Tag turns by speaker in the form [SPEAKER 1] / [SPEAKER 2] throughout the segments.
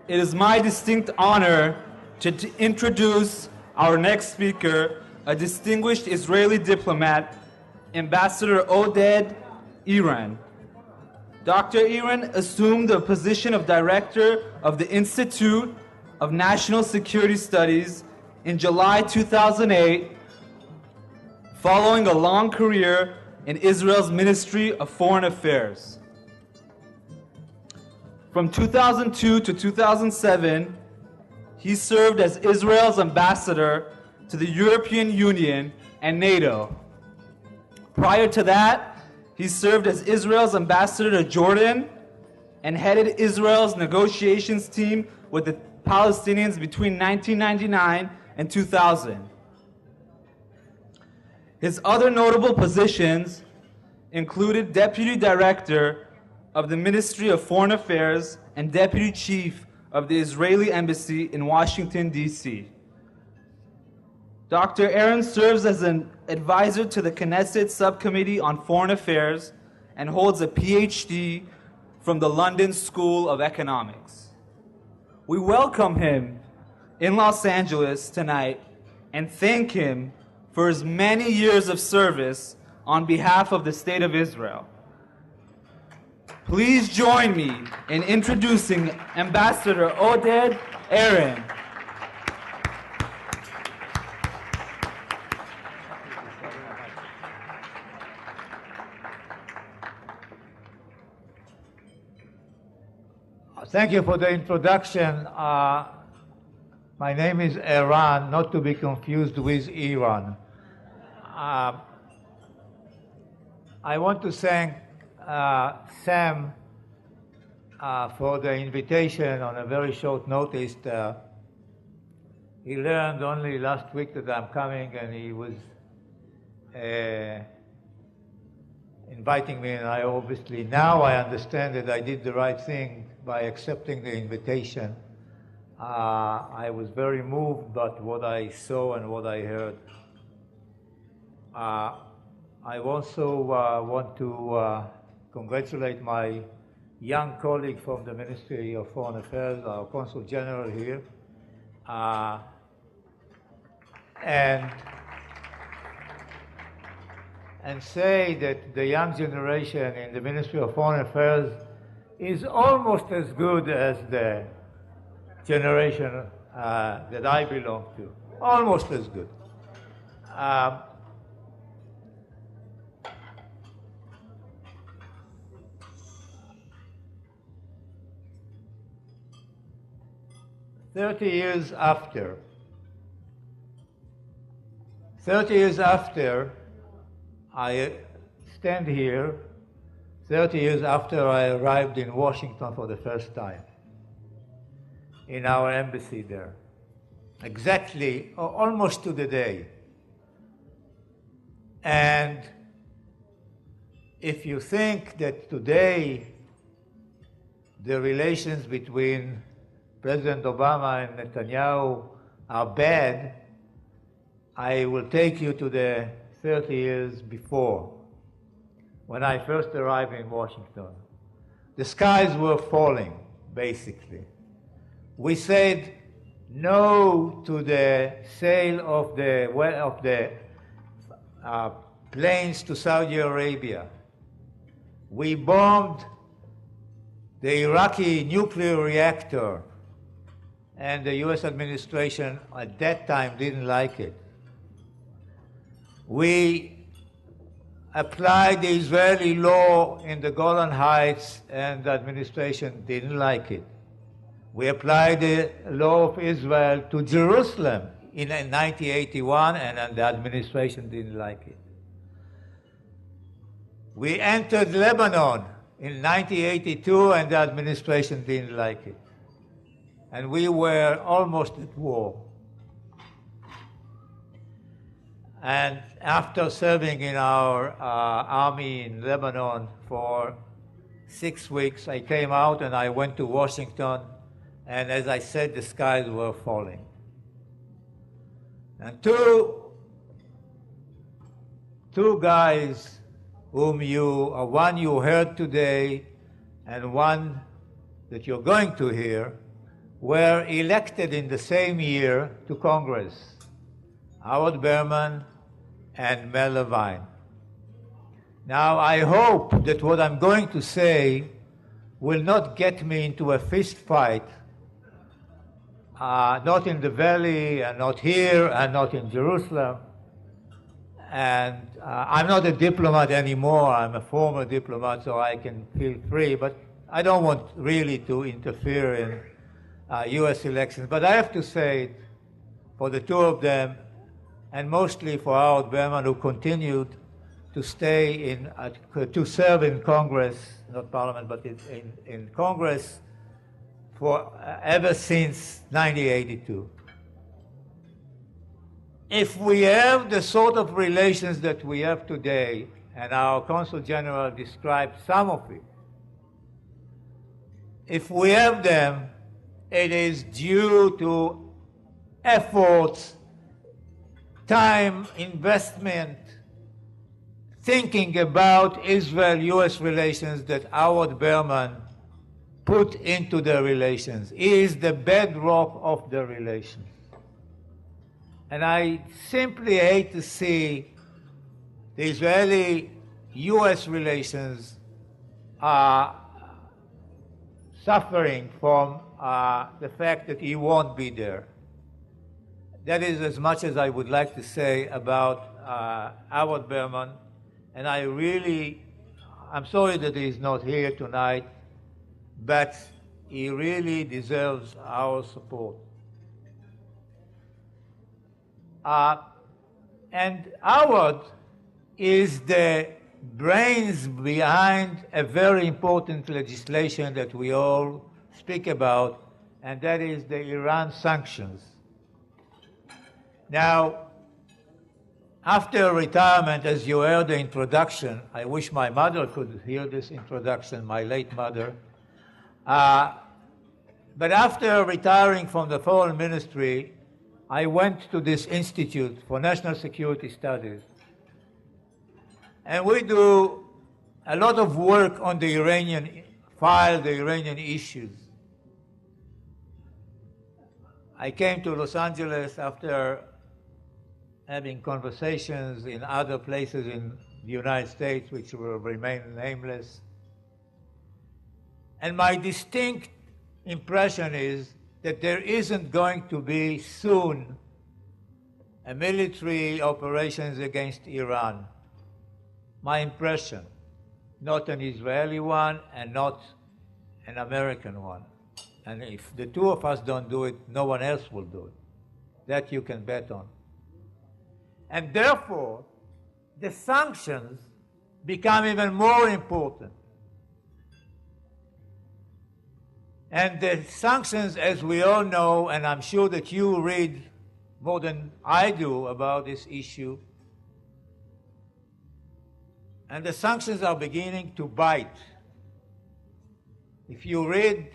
[SPEAKER 1] It is my distinct honor to introduce our next speaker, a distinguished Israeli diplomat, Ambassador Oded Eran. Dr. Eran assumed the position of Director of the Institute of National Security Studies in July 2008, following a long career in Israel's Ministry of Foreign Affairs. From 2002 to 2007, he served as Israel's ambassador to the European Union and NATO. Prior to that, he served as Israel's ambassador to Jordan and headed Israel's negotiations team with the Palestinians between 1999 and 2000. His other notable positions included Deputy Director of the Ministry of Foreign Affairs and Deputy Chief of the Israeli Embassy in Washington, D.C. Dr. Eran serves as an advisor to the Knesset Subcommittee on Foreign Affairs and holds a PhD from the London School of Economics. We welcome him in Los Angeles tonight and thank him for his many years of service on behalf of the State of Israel. Please join me in introducing Ambassador Oded Eran.
[SPEAKER 2] Thank you for the introduction. My name is Eran, not to be confused with Iran. I want to thank Sam for the invitation on a very short notice. He learned only last week that I'm coming, and he was inviting me, and I obviously, now I understand that I did the right thing by accepting the invitation. I was very moved by what I saw and what I heard. I also want to congratulate my young colleague from the Ministry of Foreign Affairs, our Consul General here, and say that the young generation in the Ministry of Foreign Affairs is almost as good as the generation that I belong to, almost as good. 30 years after I stand here, 30 years after I arrived in Washington for the first time, in our embassy there, exactly, almost to the day. And if you think that today the relations between President Obama and Netanyahu are bad, I will take you to the 30 years before, when I first arrived in Washington. The skies were falling, basically. We said no to the sale of the planes to Saudi Arabia. We bombed the Iraqi nuclear reactor, and the US administration at that time didn't like it. We applied the Israeli law in the Golan Heights, and the administration didn't like it. We applied the law of Israel to Jerusalem in 1981, and the administration didn't like it. We entered Lebanon in 1982, and the administration didn't like it. And we were almost at war. And after serving in our army in Lebanon for 6 weeks, I came out and I went to Washington, and as I said, the skies were falling. And two guys whom one you heard today and one that you're going to hear, were elected in the same year to Congress, Howard Berman and Mel Levine. Now, I hope that what I'm going to say will not get me into a fist fight, not in the Valley, and not here, and not in Jerusalem. And I'm not a diplomat anymore. I'm a former diplomat, so I can feel free. But I don't want really to interfere in U.S. elections. But I have to say, for the two of them, and mostly for Howard Berman, who continued to stay to serve in Congress, not Parliament, but in Congress, for ever since 1982. If we have the sort of relations that we have today, and our Consul General described some of it, if we have them, it is due to efforts, time, investment, thinking about Israel-US relations that Howard Berman put into the relations. He is the bedrock of the relations. And I simply hate to see the Israeli-US relations suffering from the fact that he won't be there. That is as much as I would like to say about Howard Berman. And I'm sorry that he's not here tonight, but he really deserves our support. And Howard is the brains behind a very important legislation that we all speak about, and that is the Iran sanctions. Now, after retirement, as you heard the introduction, I wish my mother could hear this introduction, my late mother. But after retiring from the Foreign Ministry, I went to this Institute for National Security Studies. And we do a lot of work on the Iranian file, the Iranian issues. I came to Los Angeles after having conversations in other places in the United States, which will remain nameless. And my distinct impression is that there isn't going to be soon a military operations against Iran. My impression, not an Israeli one and not an American one. And if the two of us don't do it, no one else will do it. That you can bet on. And therefore, the sanctions become even more important. And the sanctions, as we all know, and I'm sure that you read more than I do about this issue, and the sanctions are beginning to bite. If you read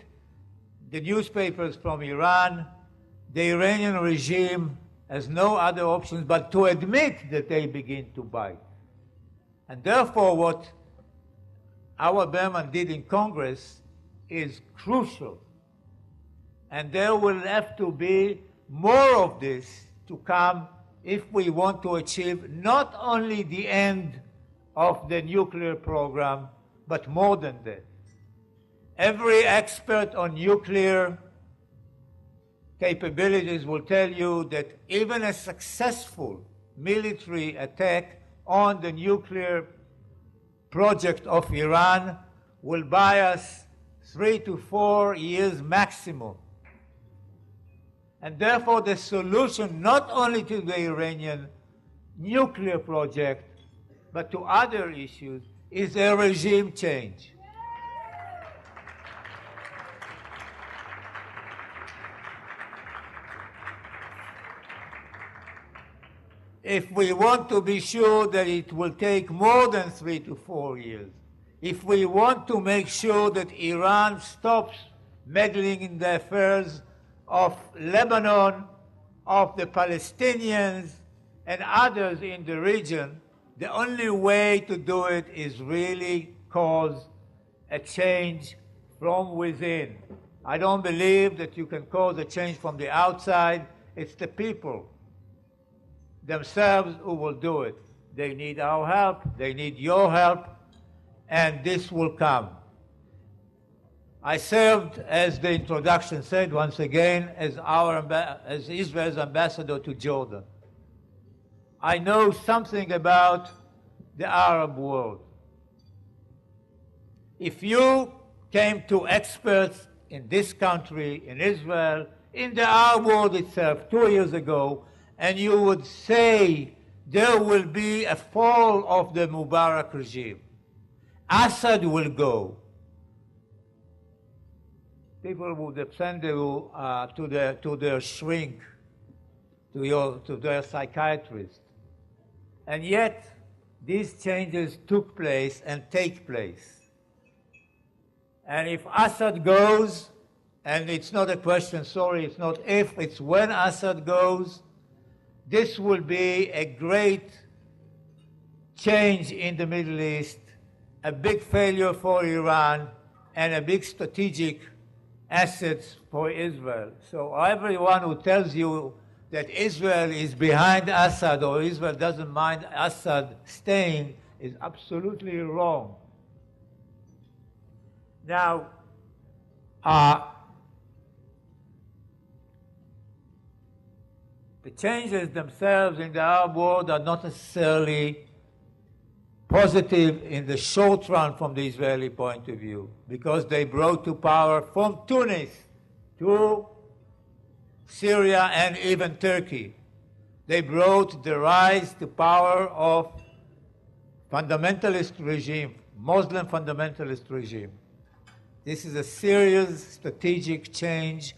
[SPEAKER 2] the newspapers from Iran, the Iranian regime has no other options but to admit that they begin to bite. And therefore, what Howard Berman did in Congress is crucial. And there will have to be more of this to come if we want to achieve not only the end of the nuclear program, but more than that. Every expert on nuclear capabilities will tell you that even a successful military attack on the nuclear project of Iran will buy us 3 to 4 years maximum. And therefore, the solution not only to the Iranian nuclear project, but to other issues, is a regime change. If we want to be sure that it will take more than 3 to 4 years, if we want to make sure that Iran stops meddling in the affairs of Lebanon, of the Palestinians, and others in the region, the only way to do it is really cause a change from within. I don't believe that you can cause a change from the outside. It's the people themselves who will do it. They need our help, they need your help, and this will come. I served, as the introduction said, once again, as Israel's ambassador to Jordan. I know something about the Arab world. If you came to experts in this country, in Israel, in the Arab world itself 2 years ago, and you would say there will be a fall of the Mubarak regime, Assad will go, people would send you to their shrink, to their psychiatrist. And yet, these changes took place and take place. And if Assad goes, and it's not a question, sorry, it's not if, it's when Assad goes, this will be a great change in the Middle East, a big failure for Iran, and a big strategic assets for Israel. So everyone who tells you that Israel is behind Assad or Israel doesn't mind Assad staying is absolutely wrong. Now, the changes themselves in the Arab world are not necessarily positive in the short run from the Israeli point of view, because they brought to power from Tunis to Syria and even Turkey. They brought the rise to power of fundamentalist regime, Muslim fundamentalist regime. This is a serious strategic change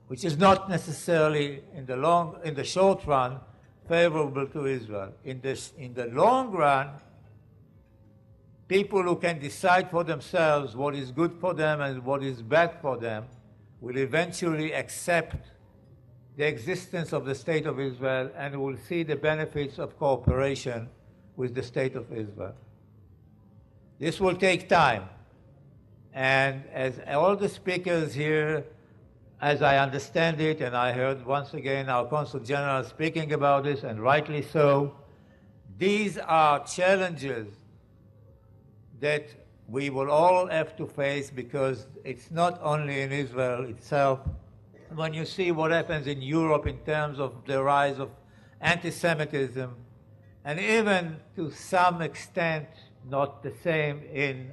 [SPEAKER 2] which is not necessarily in the short run favorable to Israel. In the long run, people who can decide for themselves what is good for them and what is bad for them will eventually accept the existence of the State of Israel and will see the benefits of cooperation with the State of Israel. This will take time. And as all the speakers here, as I understand it, and I heard once again our Consul General speaking about this, and rightly so, these are challenges that we will all have to face, because it's not only in Israel itself. When you see what happens in Europe in terms of the rise of anti-Semitism, and even to some extent not the same in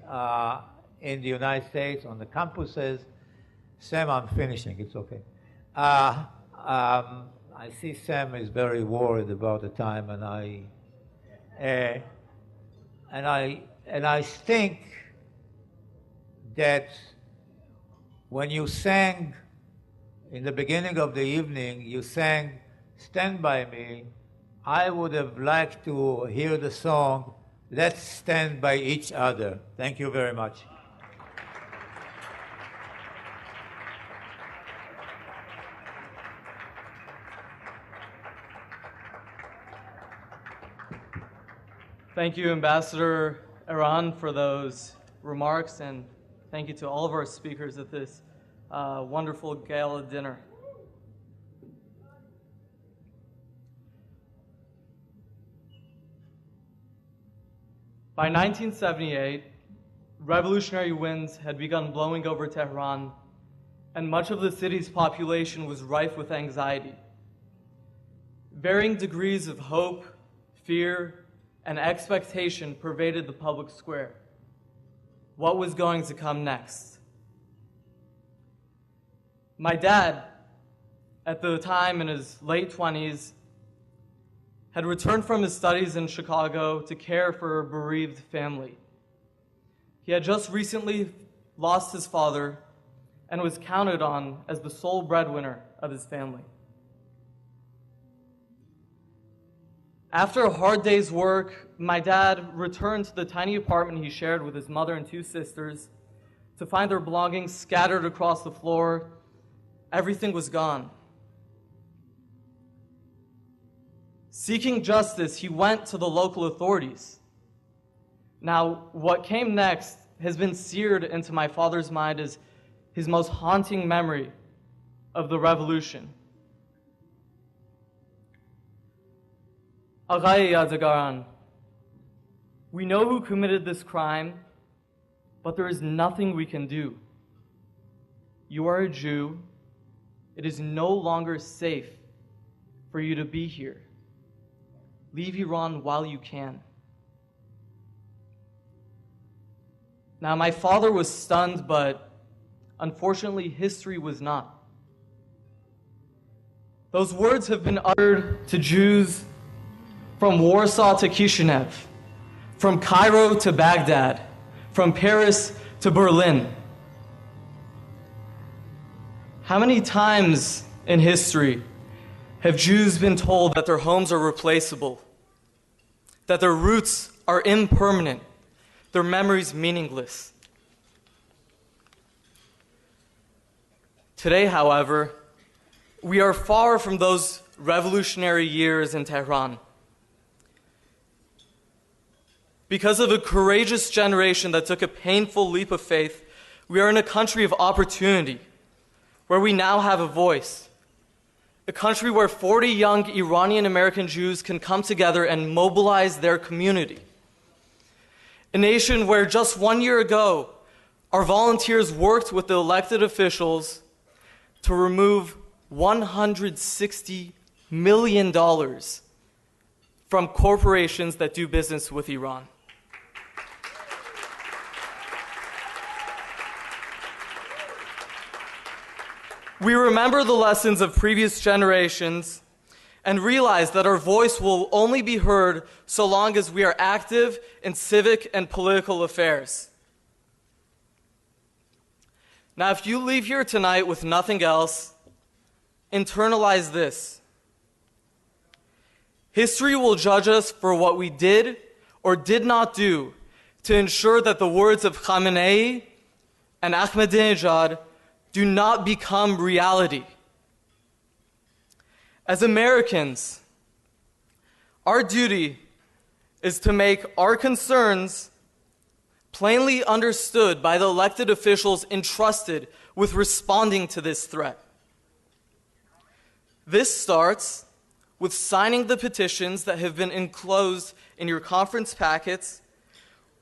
[SPEAKER 2] the United States on the campuses. Sam, I'm finishing, it's okay. I see Sam is very worried about the time, and I think that when you sang in the beginning of the evening, you sang "Stand By Me," I would have liked to hear the song "Let's Stand By Each Other." Thank you very much.
[SPEAKER 3] Thank you, Ambassador Eran, for those remarks, and thank you to all of our speakers at this wonderful gala dinner. By 1978, revolutionary winds had begun blowing over Tehran, and much of the city's population was rife with anxiety. Varying degrees of hope, fear, and expectation pervaded the public square. What was going to come next? My dad, at the time in his late 20s, had returned from his studies in Chicago to care for a bereaved family. He had just recently lost his father and was counted on as the sole breadwinner of his family. After a hard day's work, my dad returned to the tiny apartment he shared with his mother and two sisters to find their belongings scattered across the floor. Everything was gone. Seeking justice, he went to the local authorities. Now, what came next has been seared into my father's mind as his most haunting memory of the revolution. Aghay Yadagaran, we know who committed this crime, but there is nothing we can do. You are a Jew. It is no longer safe for you to be here. Leave Iran while you can. Now, my father was stunned, but unfortunately, history was not. Those words have been uttered to Jews from Warsaw to Kishinev, from Cairo to Baghdad, from Paris to Berlin. How many times in history have Jews been told that their homes are replaceable, that their roots are impermanent, their memories meaningless? Today, however, we are far from those revolutionary years in Tehran. Because of a courageous generation that took a painful leap of faith, we are in a country of opportunity, where we now have a voice. A country where 40 young Iranian American Jews can come together and mobilize their community. A nation where just 1 year ago, our volunteers worked with the elected officials to remove $160 million from corporations that do business with Iran. We remember the lessons of previous generations and realize that our voice will only be heard so long as we are active in civic and political affairs. Now, if you leave here tonight with nothing else, internalize this. History will judge us for what we did or did not do to ensure that the words of Khamenei and Ahmadinejad do not become reality. As Americans, our duty is to make our concerns plainly understood by the elected officials entrusted with responding to this threat. This starts with signing the petitions that have been enclosed in your conference packets,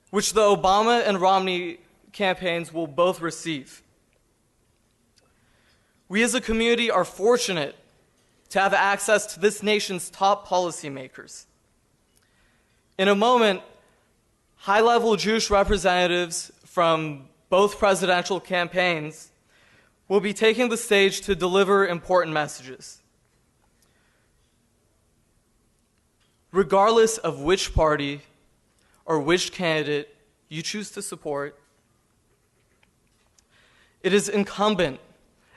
[SPEAKER 3] which the Obama and Romney campaigns will both receive. We as a community are fortunate to have access to this nation's top policymakers. In a moment, high-level Jewish representatives from both presidential campaigns will be taking the stage to deliver important messages. Regardless of which party or which candidate you choose to support, it is incumbent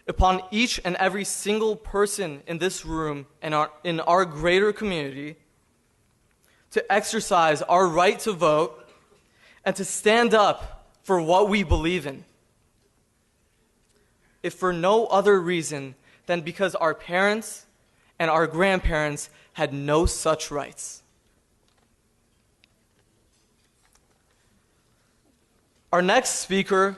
[SPEAKER 3] upon each and every single person in this room and in our greater community to exercise our right to vote and to stand up for what we believe in, if for no other reason than because our parents and our grandparents had no such rights. Our next speaker,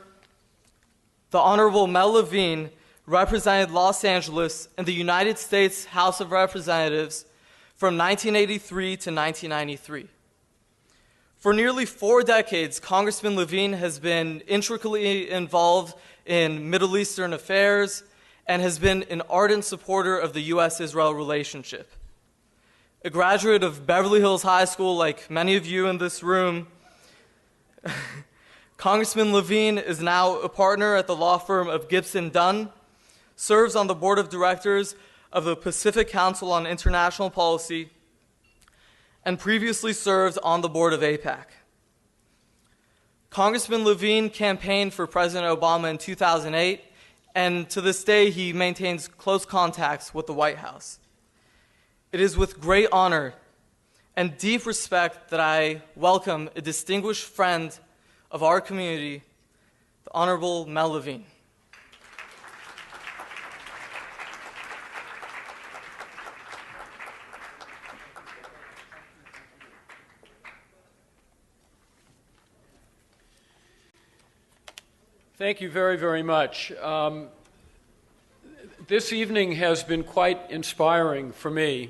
[SPEAKER 3] the Honorable Mel Levine, represented Los Angeles in the United States House of Representatives from 1983 to 1993. For nearly 4 decades, Congressman Levine has been intricately involved in Middle Eastern affairs and has been an ardent supporter of the U.S.-Israel relationship. A graduate of Beverly Hills High School, like many of you in this room, Congressman Levine is now a partner at the law firm of Gibson Dunn, serves on the board of directors of the Pacific Council on International Policy, and previously served on the board of AIPAC. Congressman Levine campaigned for President Obama in 2008, and to this day he maintains close contacts with the White House. It is with great honor and deep respect that I welcome a distinguished friend of our community, the Honorable Mel Levine.
[SPEAKER 4] Thank you very, very much. This evening has been quite inspiring for me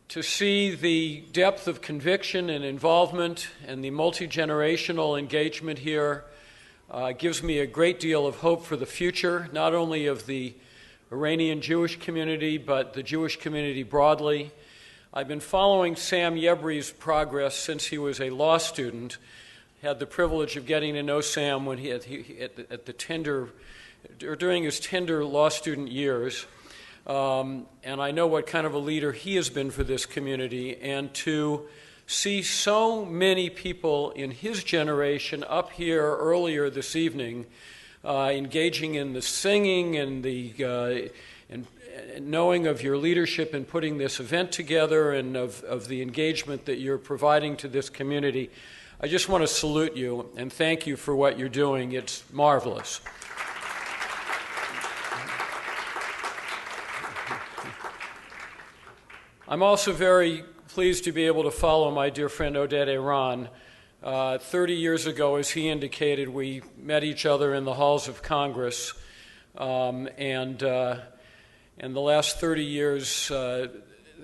[SPEAKER 4] to see the depth of conviction and involvement and the multi-generational engagement here. Gives me a great deal of hope for the future, not only of the Iranian Jewish community, but the Jewish community broadly. I've been following Sam Yebri's progress since he was a law student. Had the privilege of getting to know Sam when during his tender law student years, and I know what kind of a leader he has been for this community, and to see so many people in his generation up here earlier this evening engaging in the singing and the and knowing of your leadership in putting this event together and of the engagement that you're providing to this community. I just want to salute you and thank you for what you're doing. It's marvelous. I'm also very pleased to be able to follow my dear friend Oded Eran. 30 years ago, as he indicated, we met each other in the halls of Congress, and in the last 30 years,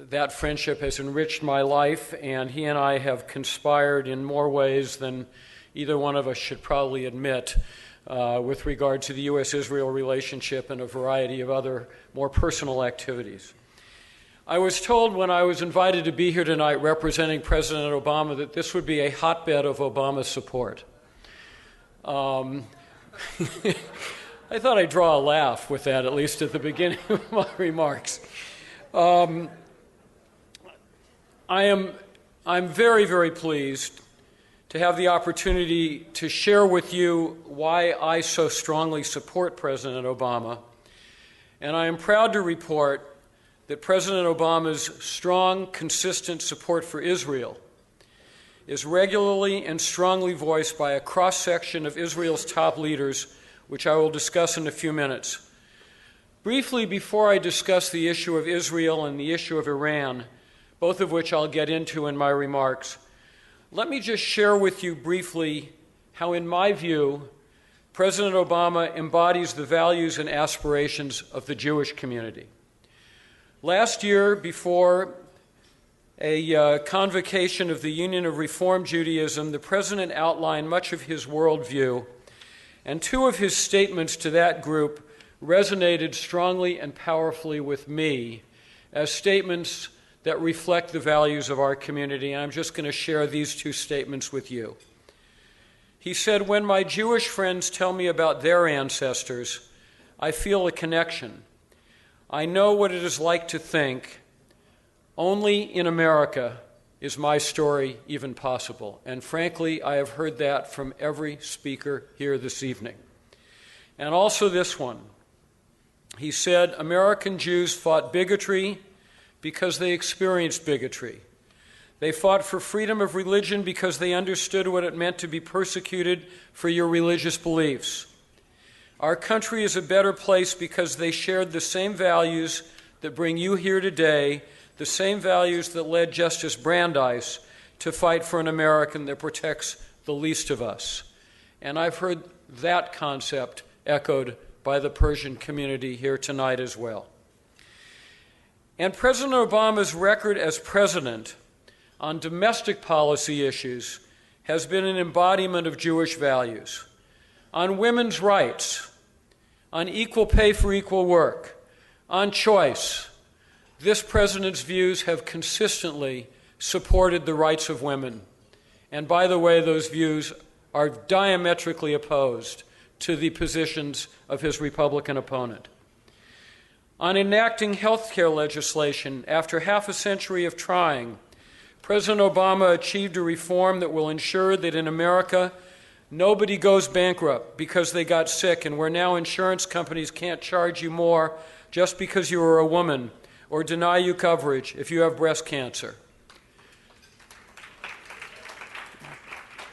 [SPEAKER 4] that friendship has enriched my life, and he and I have conspired in more ways than either one of us should probably admit with regard to the U.S.-Israel relationship and a variety of other more personal activities. I was told when I was invited to be here tonight representing President Obama that this would be a hotbed of Obama support. I thought I'd draw a laugh with that, at least at the beginning of my remarks. I'm very, very pleased to have the opportunity to share with you why I so strongly support President Obama. And I am proud to report that President Obama's strong, consistent support for Israel is regularly and strongly voiced by a cross-section of Israel's top leaders, which I will discuss in a few minutes. Briefly, before I discuss the issue of Israel and the issue of Iran, both of which I'll get into in my remarks, let me just share with you briefly how, in my view, President Obama embodies the values and aspirations of the Jewish community. Last year, before a convocation of the Union of Reform Judaism, the President outlined much of his worldview, and two of his statements to that group resonated strongly and powerfully with me as statements that reflect the values of our community, and I'm just going to share these two statements with you. He said, "When my Jewish friends tell me about their ancestors, I feel a connection. I know what it is like to think, only in America is my story even possible." And frankly, I have heard that from every speaker here this evening. And also this one. He said, "American Jews fought bigotry because they experienced bigotry. They fought for freedom of religion because they understood what it meant to be persecuted for your religious beliefs. Our country is a better place because they shared the same values that bring you here today, the same values that led Justice Brandeis to fight for an American that protects the least of us." And I've heard that concept echoed by the Persian community here tonight as well. And President Obama's record as president on domestic policy issues has been an embodiment of Jewish values. On women's rights, on equal pay for equal work, on choice, this president's views have consistently supported the rights of women. And by the way, those views are diametrically opposed to the positions of his Republican opponent. On enacting health care legislation, after half a century of trying, President Obama achieved a reform that will ensure that in America, nobody goes bankrupt because they got sick, and where now insurance companies can't charge you more just because you are a woman or deny you coverage if you have breast cancer.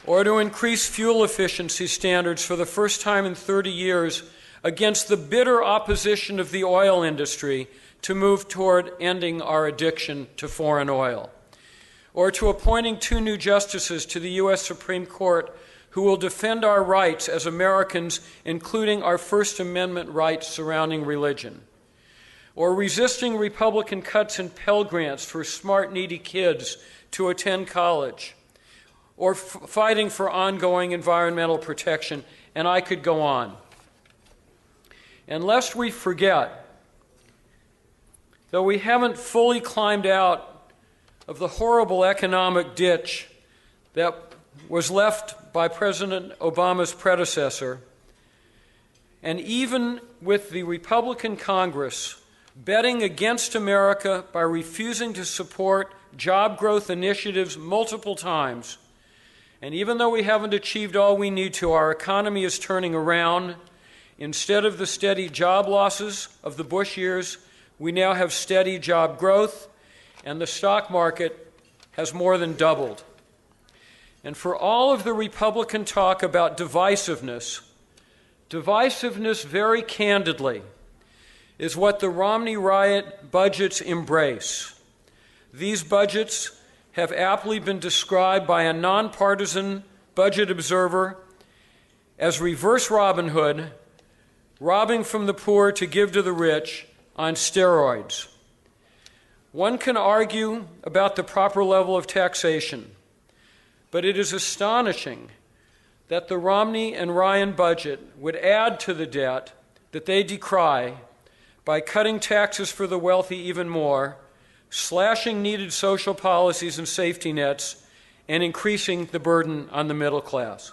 [SPEAKER 4] Or to increase fuel efficiency standards for the first time in 30 years against the bitter opposition of the oil industry to move toward ending our addiction to foreign oil. Or to appointing 2 new justices to the U.S. Supreme Court who will defend our rights as Americans, including our First Amendment rights surrounding religion, or resisting Republican cuts in Pell Grants for smart, needy kids to attend college, or fighting for ongoing environmental protection, and I could go on. And lest we forget, though we haven't fully climbed out of the horrible economic ditch that was left by President Obama's predecessor, and even with the Republican Congress betting against America by refusing to support job growth initiatives multiple times, and even though we haven't achieved all we need to, our economy is turning around. Instead of the steady job losses of the Bush years, we now have steady job growth, and the stock market has more than doubled. And for all of the Republican talk about divisiveness very candidly is what the Romney riot budgets embrace. These budgets have aptly been described by a nonpartisan budget observer as reverse Robin Hood, robbing from the poor to give to the rich on steroids. One can argue about the proper level of taxation, but it is astonishing that the Romney and Ryan budget would add to the debt that they decry by cutting taxes for the wealthy even more, slashing needed social policies and safety nets, and increasing the burden on the middle class.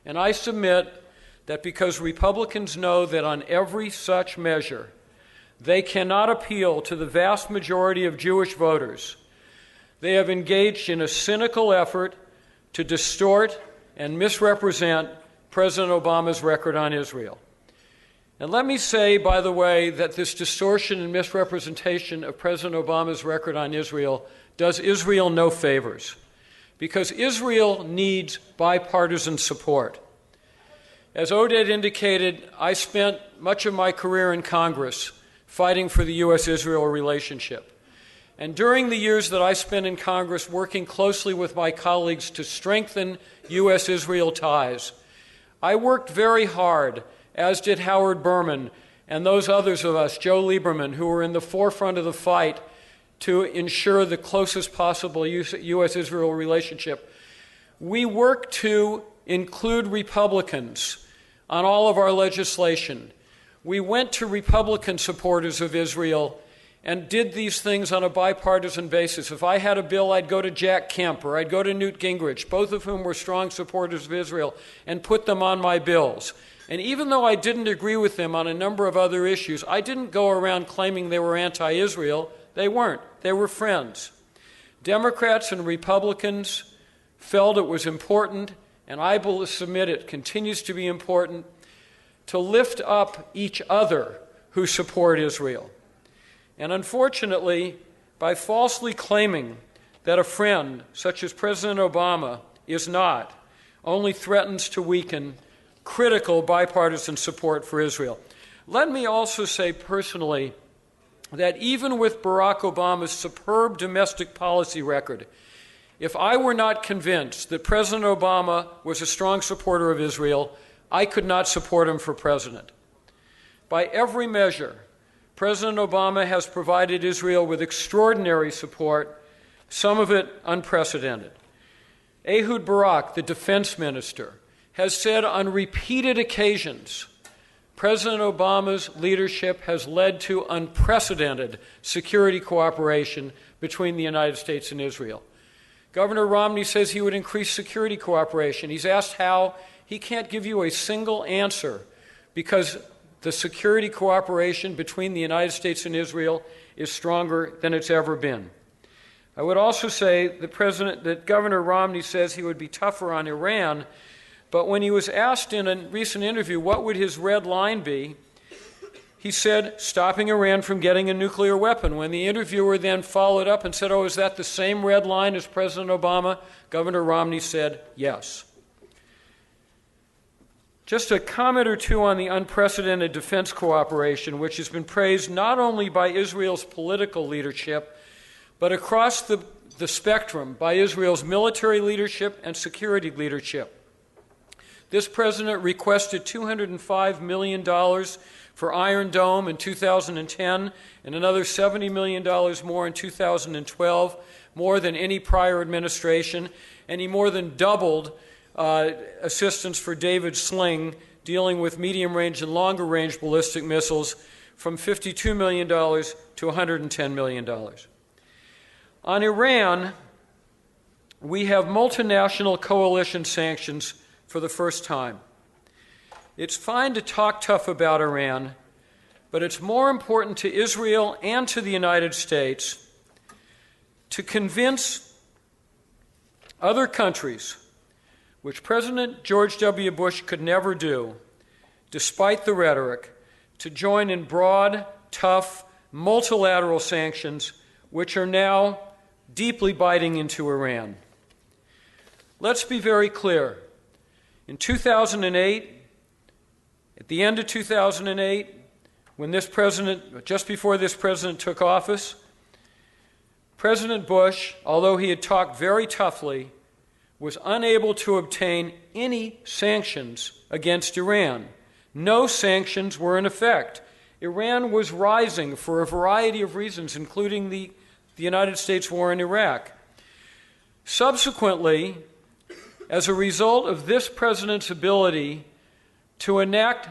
[SPEAKER 4] And I submit that because Republicans know that on every such measure, they cannot appeal to the vast majority of Jewish voters, they have engaged in a cynical effort to distort and misrepresent President Obama's record on Israel. And let me say, by the way, that this distortion and misrepresentation of President Obama's record on Israel does Israel no favors, because Israel needs bipartisan support. As Oded indicated, I spent much of my career in Congress fighting for the U.S.-Israel relationship. And during the years that I spent in Congress working closely with my colleagues to strengthen U.S.-Israel ties, I worked very hard, as did Howard Berman and those others of us, Joe Lieberman, who were in the forefront of the fight to ensure the closest possible U.S.-Israel relationship. We worked to include Republicans on all of our legislation. We went to Republican supporters of Israel and did these things on a bipartisan basis. If I had a bill, I'd go to Jack Kemp or I'd go to Newt Gingrich, both of whom were strong supporters of Israel, and put them on my bills. And even though I didn't agree with them on a number of other issues, I didn't go around claiming they were anti-Israel. They weren't. They were friends. Democrats and Republicans felt it was important, and I will submit it continues to be important, to lift up each other who support Israel. And unfortunately, by falsely claiming that a friend, such as President Obama, is not, only threatens to weaken critical bipartisan support for Israel. Let me also say personally that even with Barack Obama's superb domestic policy record, if I were not convinced that President Obama was a strong supporter of Israel, I could not support him for president. By every measure, President Obama has provided Israel with extraordinary support, some of it unprecedented. Ehud Barak, the defense minister, has said on repeated occasions, President Obama's leadership has led to unprecedented security cooperation between the United States and Israel. Governor Romney says he would increase security cooperation. He's asked how. He can't give you a single answer because the security cooperation between the United States and Israel is stronger than it's ever been. I would also say that Governor Romney says he would be tougher on Iran, but when he was asked in a recent interview what would his red line be, he said, stopping Iran from getting a nuclear weapon. When the interviewer then followed up and said, is that the same red line as President Obama? Governor Romney said, yes. Just a comment or two on the unprecedented defense cooperation, which has been praised not only by Israel's political leadership, but across the spectrum by Israel's military leadership and security leadership. This president requested $205 million for Iron Dome in 2010 and another $70 million more in 2012, more than any prior administration, and he more than doubled assistance for David Sling, dealing with medium-range and longer-range ballistic missiles, from $52 million to $110 million. On Iran, we have multinational coalition sanctions for the first time. It's fine to talk tough about Iran, but it's more important to Israel and to the United States to convince other countries, which President George W. Bush could never do, despite the rhetoric, to join in broad, tough, multilateral sanctions, which are now deeply biting into Iran. Let's be very clear. In 2008, at the end of 2008, when this president, just before this president took office, President Bush, although he had talked very toughly, was unable to obtain any sanctions against Iran. No sanctions were in effect. Iran was rising for a variety of reasons, including the United States war in Iraq. Subsequently, as a result of this president's ability to enact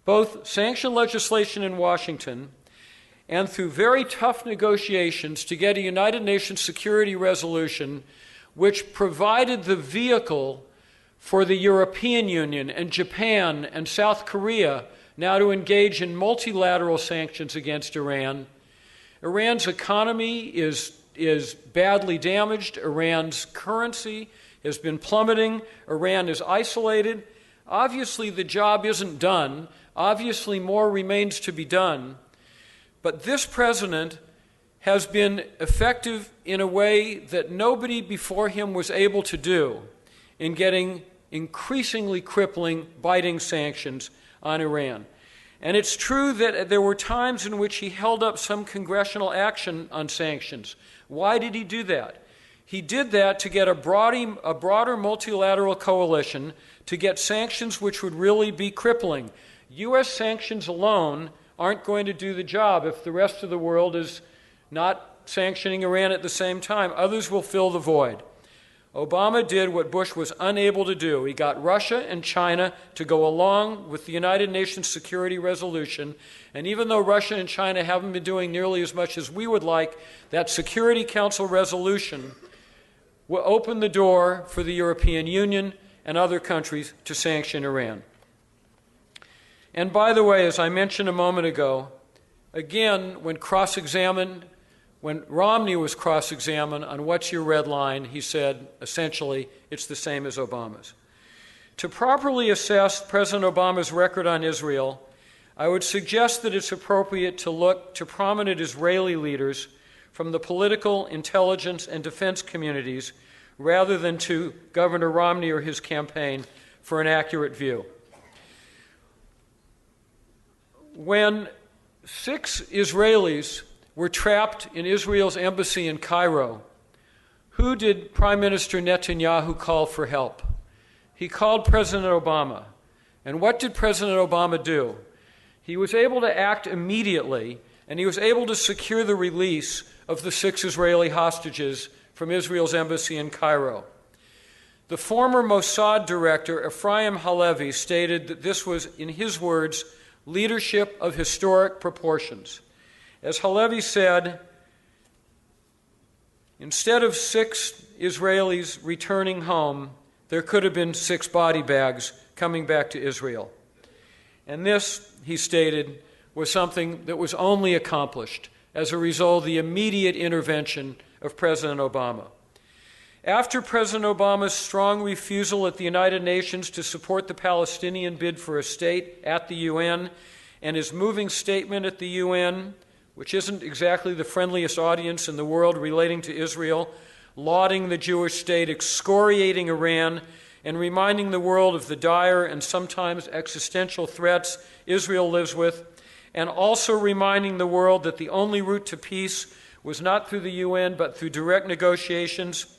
[SPEAKER 4] both sanction legislation in Washington and through very tough negotiations to get a United Nations security resolution which provided the vehicle for the European Union and Japan and South Korea now to engage in multilateral sanctions against Iran. Iran's economy is badly damaged. Iran's currency has been plummeting. Iran is isolated. Obviously, the job isn't done. Obviously, more remains to be done. But this president has been effective in a way that nobody before him was able to do in getting increasingly crippling, biting sanctions on Iran. And it's true that there were times in which he held up some congressional action on sanctions. Why did he do that? He did that to get a broader multilateral coalition to get sanctions which would really be crippling. U.S. sanctions alone aren't going to do the job if the rest of the world is not sanctioning Iran at the same time. Others will fill the void. Obama did what Bush was unable to do. He got Russia and China to go along with the United Nations Security Resolution, and even though Russia and China haven't been doing nearly as much as we would like, that Security Council resolution will open the door for the European Union and other countries to sanction Iran. And by the way, as I mentioned a moment ago, again, when Romney was cross-examined on what's your red line, he said, essentially, it's the same as Obama's. To properly assess President Obama's record on Israel, I would suggest that it's appropriate to look to prominent Israeli leaders from the political, intelligence, and defense communities rather than to Governor Romney or his campaign for an accurate view. When 6 Israelis were trapped in Israel's embassy in Cairo, who did Prime Minister Netanyahu call for help? He called President Obama. And what did President Obama do? He was able to act immediately, and he was able to secure the release of the 6 Israeli hostages from Israel's embassy in Cairo. The former Mossad director, Ephraim Halevi, stated that this was, in his words, leadership of historic proportions. As Halevi said, instead of 6 Israelis returning home, there could have been 6 body bags coming back to Israel. And this, he stated, was something that was only accomplished as a result of the immediate intervention of President Obama. After President Obama's strong refusal at the United Nations to support the Palestinian bid for a state at the UN and his moving statement at the UN, which isn't exactly the friendliest audience in the world relating to Israel, lauding the Jewish state, excoriating Iran, and reminding the world of the dire and sometimes existential threats Israel lives with, and also reminding the world that the only route to peace was not through the UN but through direct negotiations,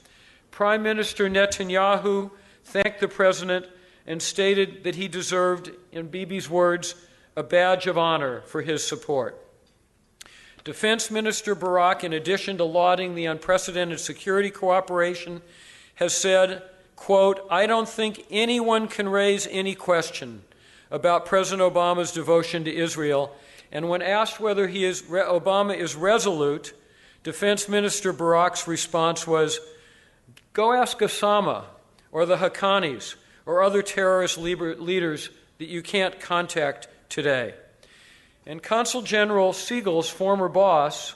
[SPEAKER 4] Prime Minister Netanyahu thanked the President and stated that he deserved, in Bibi's words, a badge of honor for his support. Defense Minister Barak, in addition to lauding the unprecedented security cooperation, has said, quote, "I don't think anyone can raise any question about President Obama's devotion to Israel." And when asked whether Obama is resolute, Defense Minister Barak's response was, "Go ask Osama or the Haqqanis or other terrorist leaders that you can't contact today." And Consul General Siegel's former boss,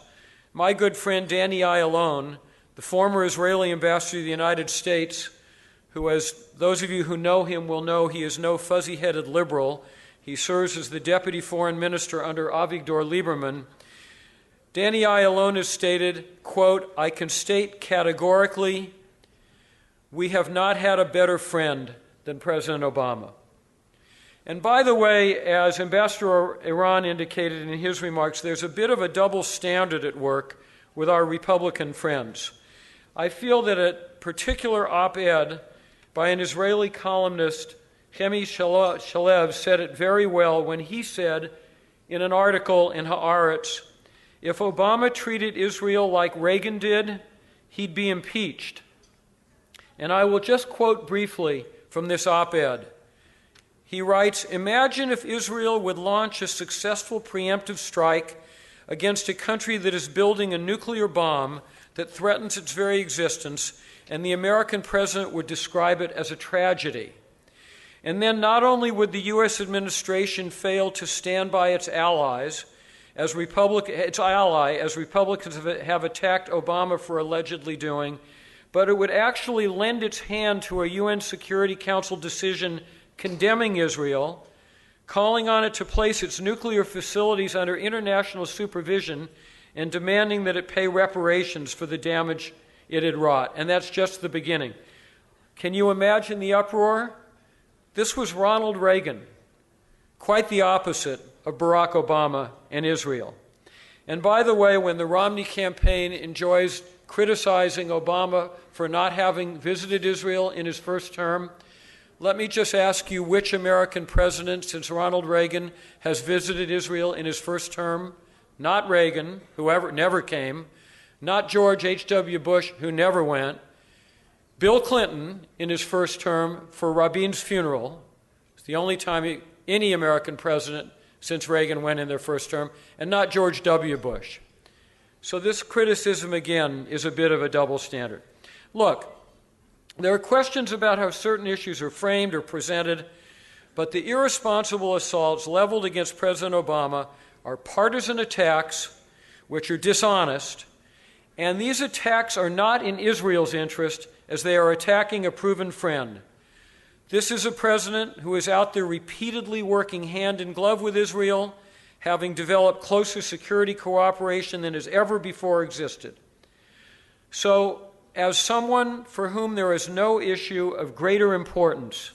[SPEAKER 4] my good friend Danny Ayalon, the former Israeli ambassador to the United States, who, as those of you who know him will know, he is no fuzzy-headed liberal. He serves as the deputy foreign minister under Avigdor Lieberman. Danny Ayalon has stated, quote, "I can state categorically, we have not had a better friend than President Obama." And by the way, as Ambassador Eran indicated in his remarks, there's a bit of a double standard at work with our Republican friends. I feel that a particular op-ed by an Israeli columnist, Chemi Shalev, said it very well when he said in an article in Haaretz, "If Obama treated Israel like Reagan did, he'd be impeached." And I will just quote briefly from this op-ed. He writes, "Imagine if Israel would launch a successful preemptive strike against a country that is building a nuclear bomb that threatens its very existence, and the American president would describe it as a tragedy. And then not only would the U.S. administration fail to stand by its allies, as Republicans have attacked Obama for allegedly doing, but it would actually lend its hand to a UN Security Council decision condemning Israel, calling on it to place its nuclear facilities under international supervision, and demanding that it pay reparations for the damage it had wrought." And that's just the beginning. Can you imagine the uproar? This was Ronald Reagan, quite the opposite of Barack Obama and Israel. And by the way, when the Romney campaign enjoys criticizing Obama for not having visited Israel in his first term, let me just ask you which American president since Ronald Reagan has visited Israel in his first term? Not Reagan, who never came, not George H.W. Bush, who never went, Bill Clinton in his first term for Rabin's funeral. It's the only time any American president since Reagan went in their first term, and not George W. Bush. So this criticism, again, is a bit of a double standard. Look, there are questions about how certain issues are framed or presented, but the irresponsible assaults leveled against President Obama are partisan attacks which are dishonest, and these attacks are not in Israel's interest as they are attacking a proven friend. This is a president who is out there repeatedly working hand in glove with Israel, having developed closer security cooperation than has ever before existed. So, as someone for whom there is no issue of greater importance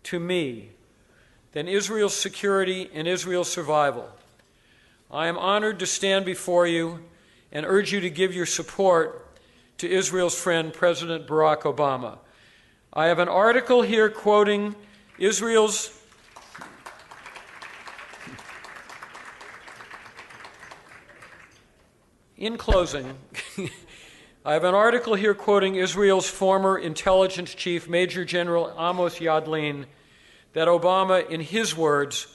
[SPEAKER 4] to me than Israel's security and Israel's survival, I am honored to stand before you and urge you to give your support to Israel's friend, President Barack Obama. I have an article here quoting Israel's In closing, I have an article here quoting Israel's former intelligence chief, Major General Amos Yadlin, that Obama, in his words,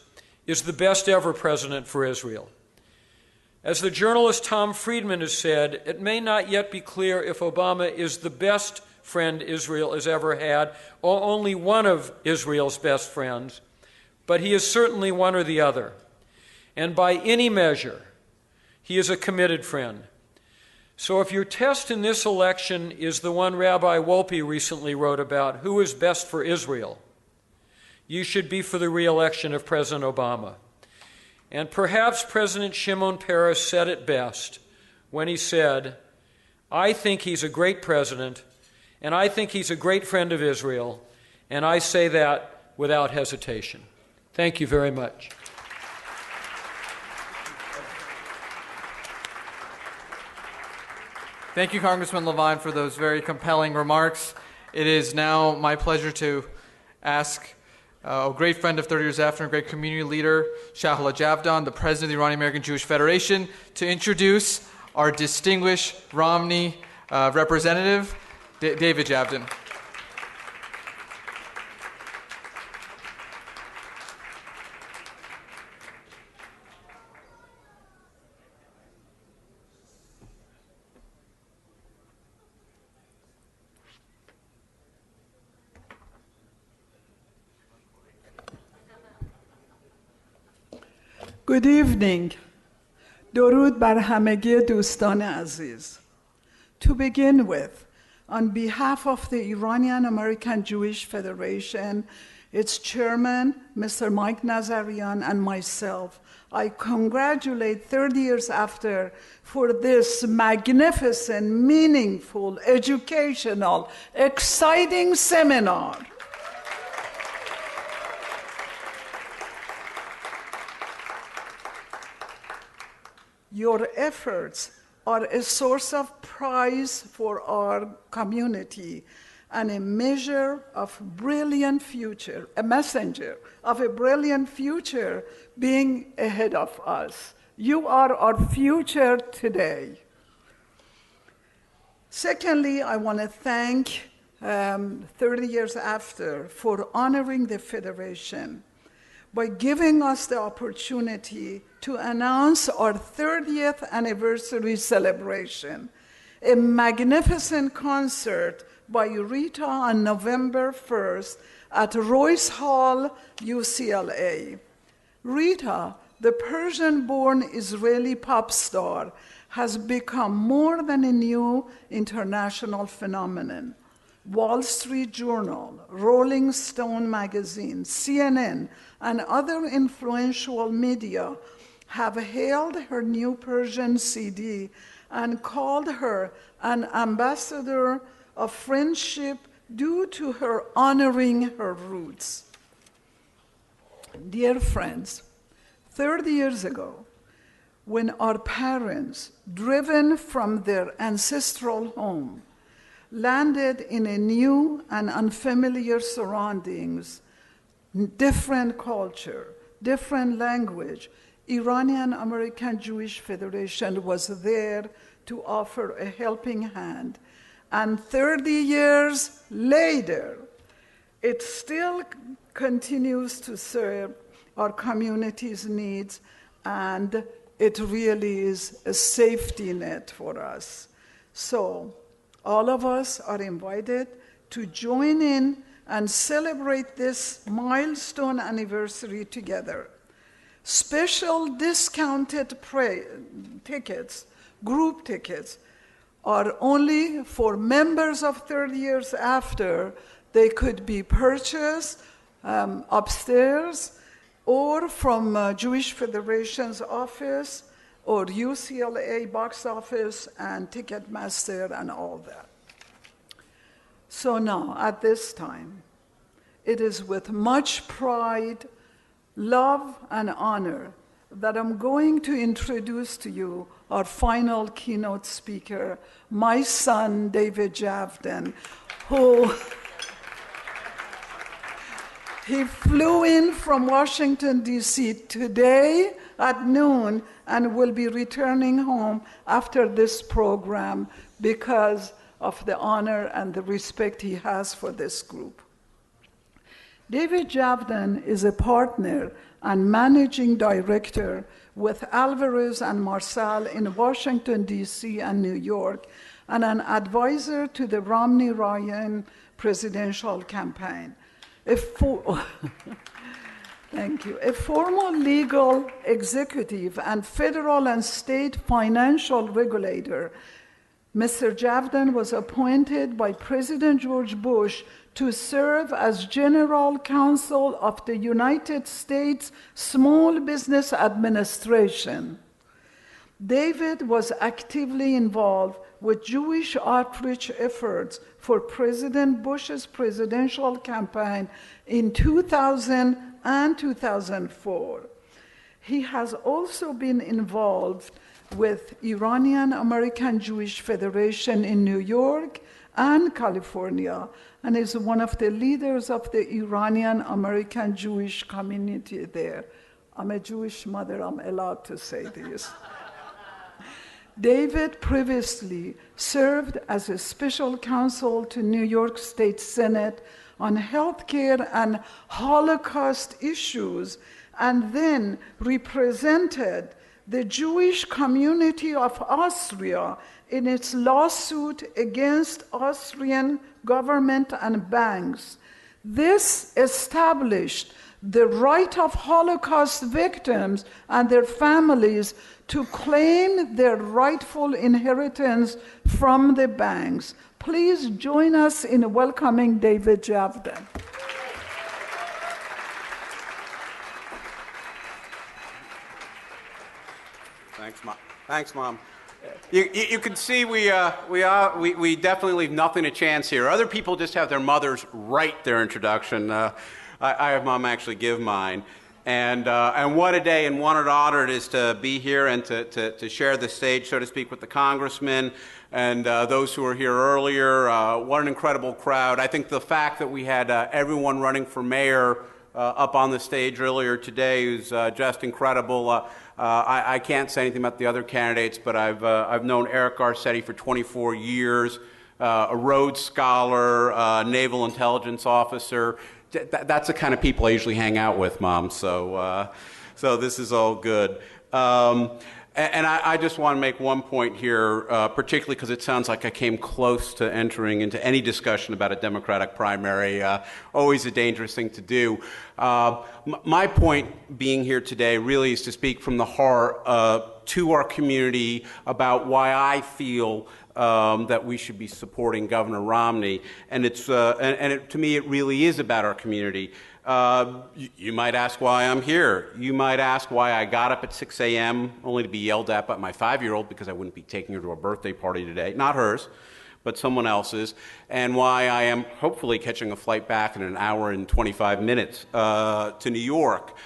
[SPEAKER 4] is the best ever president for Israel. As the journalist Tom Friedman has said, it may not yet be clear if Obama is the best friend Israel has ever had, or only one of Israel's best friends, but he is certainly one or the other. And by any measure, he is a committed friend. So if your test in this election is the one Rabbi Wolpe recently wrote about, who is best for Israel, you should be for the re-election of President Obama. And perhaps President Shimon Peres said it best when he said, "I think he's a great president, and I think he's a great friend of Israel, and I say that without hesitation." Thank you very much.
[SPEAKER 5] Thank you, Congressman Levine, for those very compelling remarks. It is now my pleasure to ask a great friend of 30 Years After, and a great community leader, Shahla Javdan, the president of the Iranian American Jewish Federation, to introduce our distinguished Romney representative, David Javdan.
[SPEAKER 6] Good evening. درود بر همگی دوستان عزیز. To begin with, on behalf of the Iranian American Jewish Federation, its chairman, Mr. Mike Nazarian, and myself, I congratulate 30 years after for this magnificent, meaningful, educational, exciting seminar. Your efforts are a source of pride for our community and a measure of brilliant future, a messenger of a brilliant future being ahead of us. You are our future today. Secondly, I want to thank 30 years after for honoring the Federation by giving us the opportunity to announce our 30th anniversary celebration, a magnificent concert by Rita on November 1st at Royce Hall, UCLA. Rita, the Persian-born Israeli pop star, has become more than a new international phenomenon. Wall Street Journal, Rolling Stone magazine, CNN, and other influential media have hailed her new Persian CD and called her an ambassador of friendship due to her honoring her roots. Dear friends, 30 years ago, when our parents, driven from their ancestral home, landed in a new and unfamiliar surroundings, different culture, different language, Iranian American Jewish Federation was there to offer a helping hand. And 30 years later, it still continues to serve our community's needs, and it really is a safety net for us. So all of us are invited to join in and celebrate this milestone anniversary together. Special discounted tickets, group tickets, are only for members of 30 years after. They could be purchased upstairs or from Jewish Federation's office or UCLA box office and Ticketmaster and all that. So now, at this time, it is with much pride, love, and honor that I'm going to introduce to you our final keynote speaker, my son, David Javdan, who he flew in from Washington, D.C. today at noon and will be returning home after this program because of the honor and the respect he has for this group. David Javdan is a partner and managing director with Alvarez and Marsalis in Washington, D.C. and New York, and an advisor to the Romney-Ryan presidential campaign. Thank you. A former legal executive and federal and state financial regulator, Mr. Javdan was appointed by President George Bush to serve as General Counsel of the United States Small Business Administration. David was actively involved with Jewish outreach efforts for President Bush's presidential campaign in 2000 and 2004. He has also been involved with Iranian American Jewish Federation in New York and California, and is one of the leaders of the Iranian American Jewish community there. I'm a Jewish mother, I'm allowed to say this. David previously served as a special counsel to New York State Senate on healthcare and Holocaust issues, and then represented the Jewish community of Austria in its lawsuit against Austrian government and banks. This established the right of Holocaust victims and their families to claim their rightful inheritance from the banks. Please join us in welcoming David Javdan.
[SPEAKER 7] Thanks, Mom. Thanks, Mom. You can see we definitely leave nothing to chance here. Other people just have their mothers write their introduction. I have Mom actually give mine. And what a day and what an honor it is to be here and to share the stage, so to speak, with the congressmen and those who were here earlier. What an incredible crowd. I think the fact that we had everyone running for mayor up on the stage earlier today is just incredible. I can't say anything about the other candidates, but I've known Eric Garcetti for 24 years, a Rhodes Scholar, naval intelligence officer. That's the kind of people I usually hang out with, Mom. So this is all good. And I just want to make one point here, particularly because it sounds like I came close to entering into any discussion about a Democratic primary. Always a dangerous thing to do. My point being here today really is to speak from the heart to our community about why I feel that we should be supporting Governor Romney, and to me it really is about our community. You might ask why I'm here. You might ask why I got up at 6 a.m. only to be yelled at by my 5-year-old because I wouldn't be taking her to a birthday party today. Not hers, but someone else's. And why I am hopefully catching a flight back in an hour and 25 minutes to New York.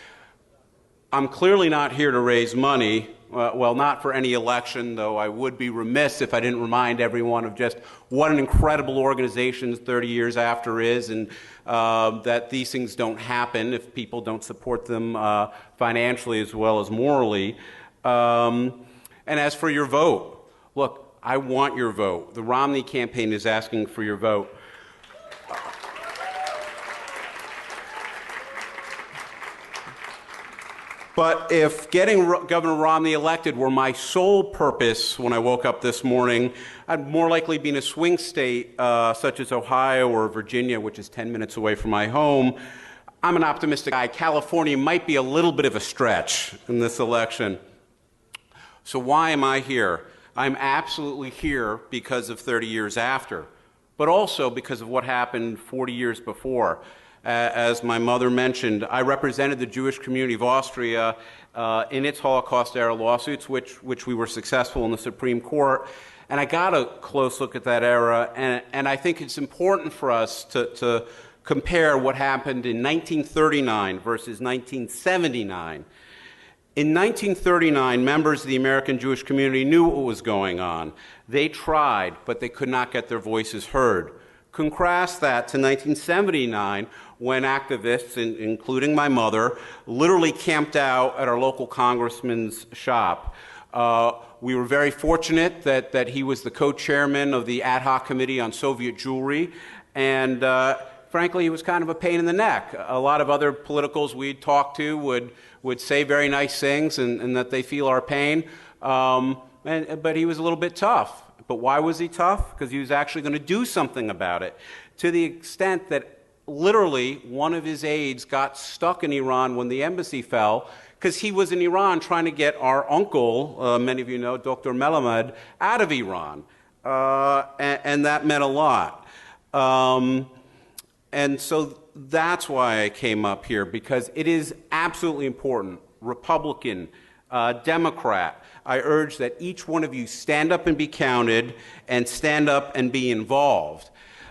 [SPEAKER 7] I'm clearly not here to raise money. Well, not for any election, though I would be remiss if I didn't remind everyone of just what an incredible organization 30 years after is, and that these things don't happen if people don't support them financially as well as morally. And as for your vote, look, I want your vote. The Romney campaign is asking for your vote. But if getting Governor Romney elected were my sole purpose when I woke up this morning, I'd more likely be in a swing state such as Ohio or Virginia, which is 10 minutes away from my home. I'm an optimistic guy. California might be a little bit of a stretch in this election. So why am I here? I'm absolutely here because of 30 years after, but also because of what happened 40 years before. As my mother mentioned, I represented the Jewish community of Austria in its Holocaust-era lawsuits, which we were successful in the Supreme Court. And I got a close look at that era, and I think it's important for us to compare what happened in 1939 versus 1979. In 1939, members of the American Jewish community knew what was going on. They tried, but they could not get their voices heard. Contrast that to 1979, when activists, including my mother, literally camped out at our local congressman's shop. We were very fortunate that he was the co-chairman of the ad hoc committee on Soviet jewelry, and frankly, he was kind of a pain in the neck. A lot of other politicals we'd talk to would say very nice things and that they feel our pain, but he was a little bit tough. But why was he tough? Because he was actually going to do something about it, to the extent that literally one of his aides got stuck in Iran when the embassy fell, because he was in Iran trying to get our uncle, many of you know, Dr. Melamed, out of Iran. And that meant a lot. And so that's why I came up here, because it is absolutely important, Republican, Democrat, I urge that each one of you stand up and be counted and stand up and be involved.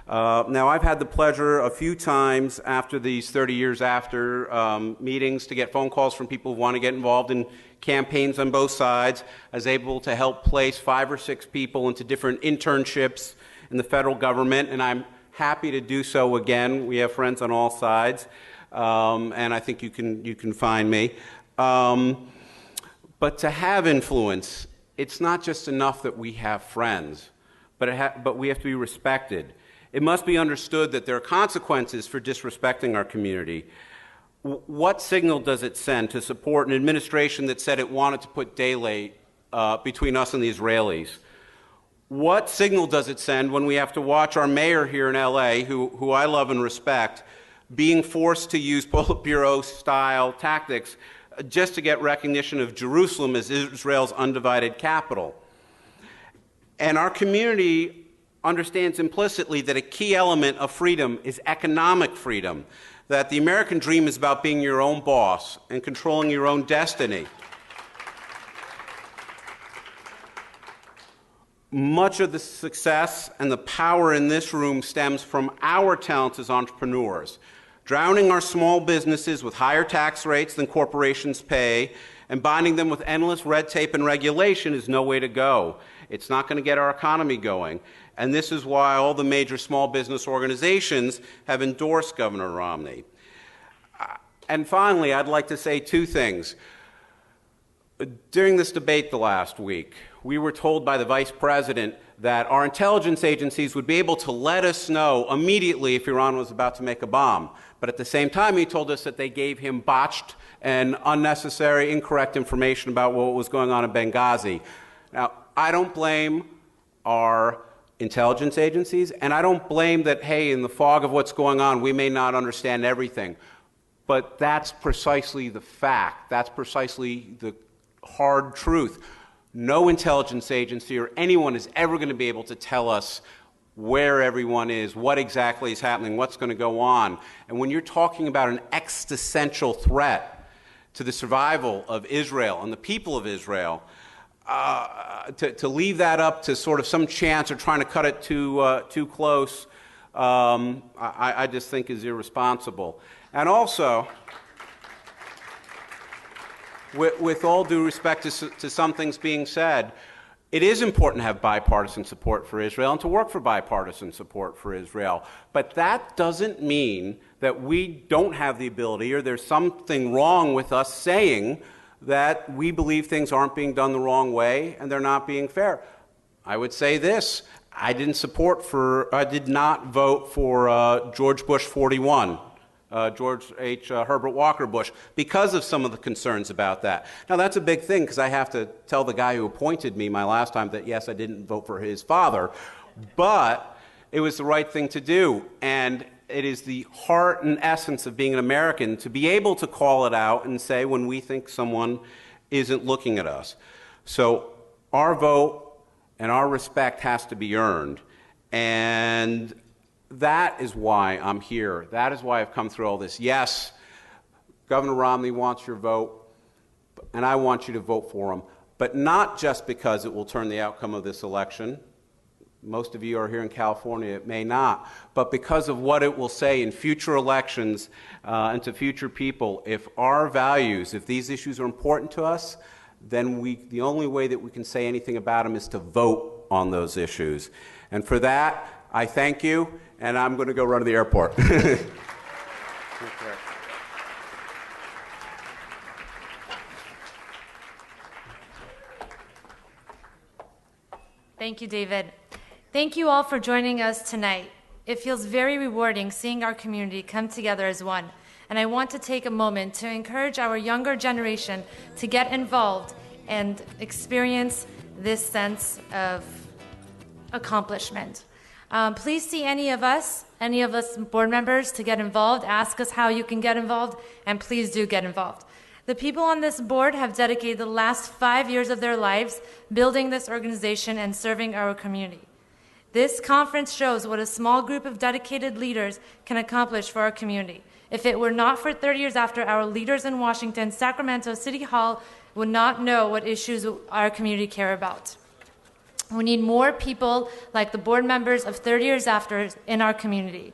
[SPEAKER 7] Now, I've had the pleasure a few times after these 30 years after meetings to get phone calls from people who want to get involved in campaigns on both sides. I was able to help place 5 or 6 people into different internships in the federal government, and I'm happy to do so again. We have friends on all sides, and I think you can find me. But to have influence, it's not just enough that we have friends, but we have to be respected. It must be understood that there are consequences for disrespecting our community. What signal does it send to support an administration that said it wanted to put daylight between us and the Israelis? What signal does it send when we have to watch our mayor here in LA, who I love and respect, being forced to use Politburo-style tactics just to get recognition of Jerusalem as Israel's undivided capital? And our community understands implicitly that a key element of freedom is economic freedom, that the American dream is about being your own boss and controlling your own destiny. Much of the success and the power in this room stems from our talents as entrepreneurs. Drowning our small businesses with higher tax rates than corporations pay and binding them with endless red tape and regulation is no way to go. It's not going to get our economy going. And this is why all the major small business organizations have endorsed Governor Romney. And finally, I'd like to say two things. During this debate the last week, we were told by the Vice President that our intelligence agencies would be able to let us know immediately if Iran was about to make a bomb. But at the same time, he told us that they gave him botched and unnecessary, incorrect information about what was going on in Benghazi. Now, I don't blame our intelligence agencies, and I don't blame that, hey, in the fog of what's going on, we may not understand everything. But that's precisely the fact. That's precisely the hard truth. No intelligence agency or anyone is ever going to be able to tell us where everyone is, what exactly is happening, what's going to go on. And when you're talking about an existential threat to the survival of Israel and the people of Israel, to leave that up to sort of some chance or trying to cut it too close, I just think is irresponsible. And also, with all due respect to some things being said, it is important to have bipartisan support for Israel and to work for bipartisan support for Israel. But that doesn't mean that we don't have the ability or there's something wrong with us saying that we believe things aren't being done the wrong way and they're not being fair. I would say this. I did not vote for George Bush 41. George H. Herbert Walker Bush, because of some of the concerns about that. Now, that's a big thing, because I have to tell the guy who appointed me my last time that, yes, I didn't vote for his father, but it was the right thing to do. And it is the heart and essence of being an American to be able to call it out and say when we think someone isn't looking at us. So our vote and our respect has to be earned. And that is why I'm here. That is why I've come through all this. Yes, Governor Romney wants your vote, and I want you to vote for him, but not just because it will turn the outcome of this election. Most of you are here in California, it may not, but because of what it will say in future elections and to future people. If our values, if these issues are important to us, then the only way that we can say anything about them is to vote on those issues. And for that, I thank you, and I'm going to go run to the airport.
[SPEAKER 8] Thank you, David. Thank you all for joining us tonight. It feels very rewarding seeing our community come together as one. And I want to take a moment to encourage our younger generation to get involved and experience this sense of accomplishment. Please see any of us board members to get involved. Ask us how you can get involved, and please do get involved. The people on this board have dedicated the last 5 years of their lives building this organization and serving our community. This conference shows what a small group of dedicated leaders can accomplish for our community. If it were not for 30 years after, our leaders in Washington, Sacramento, City Hall would not know what issues our community care about. We need more people like the board members of 30 years after in our community.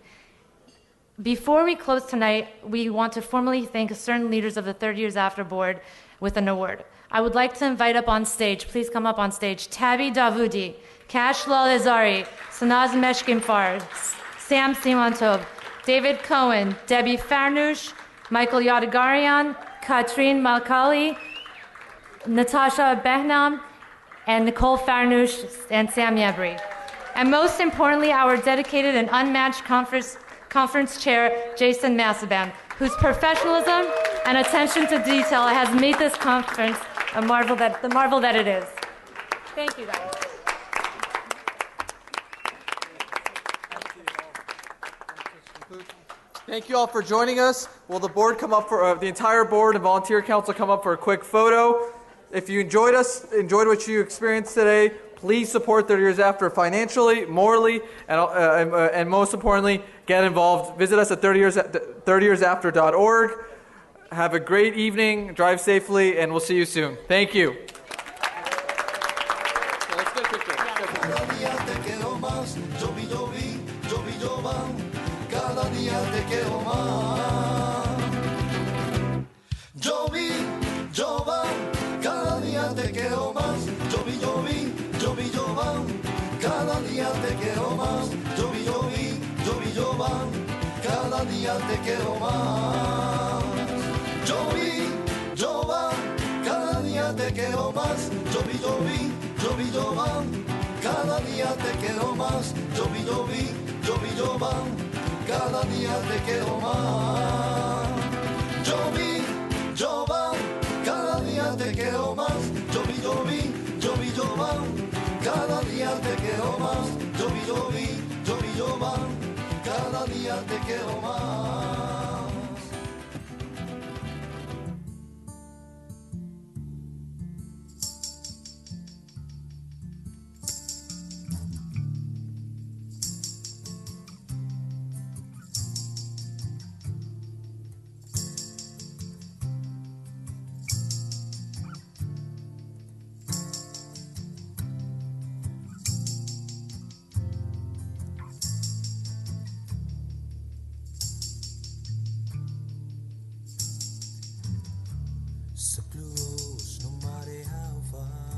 [SPEAKER 8] Before we close tonight, we want to formally thank certain leaders of the 30 years after board with an award. I would like to invite up on stage, please come up on stage, Tabby Davoudi, Kash Lalazari, Sanaz Meshkimfar, Sam Simantov, David Cohen, Debbie Farnoosh, Michael Yadagarian, Katrin Malkali, Natasha Behnam, and Nicole Farnoosh and Sam Yebri. And most importantly, our dedicated and unmatched conference chair, Jason Massaban, whose professionalism and attention to detail has made this conference the marvel that it is. Thank you, guys.
[SPEAKER 5] Thank you all for joining us. Will the board come up for the entire board and volunteer council come up for a quick photo? If you enjoyed what you experienced today, please support 30 Years After financially, morally, and most importantly, get involved. Visit us at 30yearsafter.org. Have a great evening, drive safely, and we'll see you soon. Thank you. Let's get a picture.
[SPEAKER 9] Cada día te quiero más, yo vi, van, cada día te quiero más. Yo vi, van, cada día te quiero más, yo vi, van, cada día te quiero más, yo vi, van, cada día te quiero más. Yo vi, van, cada día te quiero más, yo vi, van. Cada día te quiero más, yo vi, van, cada día te quiero más. So close, no matter how far.